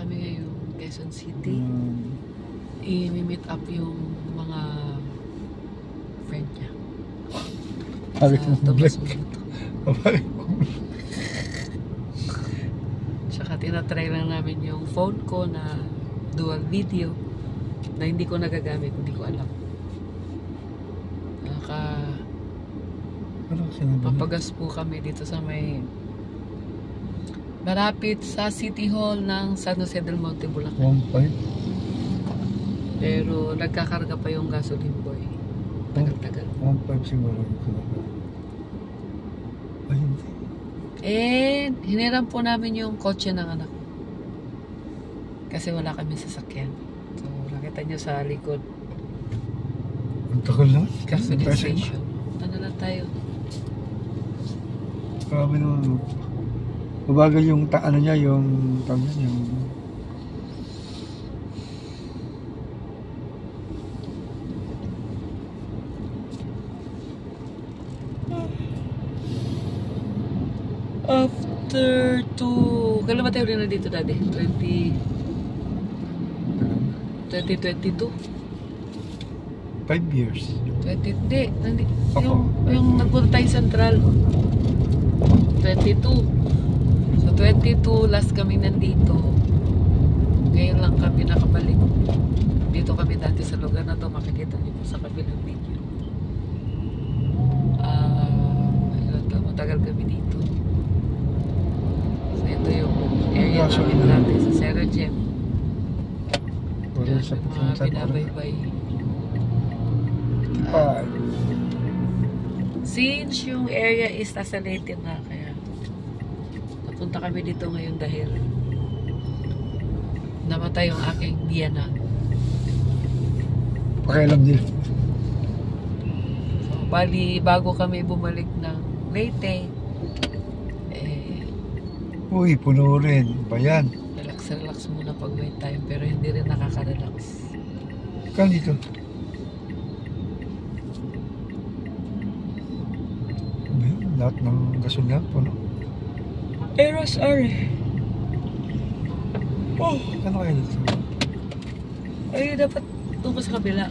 kami ngayon, Quezon City. I-meet up yung mga friend niya. Sa Tomas Morato. Tsaka tinatry lang namin yung phone ko na dual video na hindi ko nagagamit, hindi ko alam. Papagas po kami dito sa may malapit sa City Hall ng San Jose del Monte, Bulacan. 1.5? Pero nagkakarga pa yung gasoline boy. Tagal-tagal. 1.5 siguro. Ay, hindi. Eh, hiniram po namin yung kotse ng anak ko. Kasi wala kami sasakyan. So, nakita nyo sa likod. Ang tagal lang. Gasoline station. Ano na tayo? Grabe naman. Mabagal yung ano niya, yung tawag niya, yung after 2 kailan ba tayo rin na dito dati? 2022? 5 years. 20, hindi. Yung nagpunta tayo Central. 22. So 22, last kami nandito. Ngayon lang kami nakabalik. Dito kami dati sa lugar na to. Makikita niyo po sa kabilang video. Matagal kami dito. So ito yung area namin dati sa Sierra Gem. Yan, mga binabaybay. Since yung area is nasa Leyte na, kaya napunta kami dito ngayon dahil namatay yung aking biyana. Pakialam nila. So, bali, bago kami bumalik ng Leyte, uy, puno rin. Bayan. Relax muna pag may time, pero hindi rin nakaka-relax. Kan dito. Lahat ng gasolina po, no? Eros R. Oh, ano kayo dito? Ay, dapat doon ko sa kabila.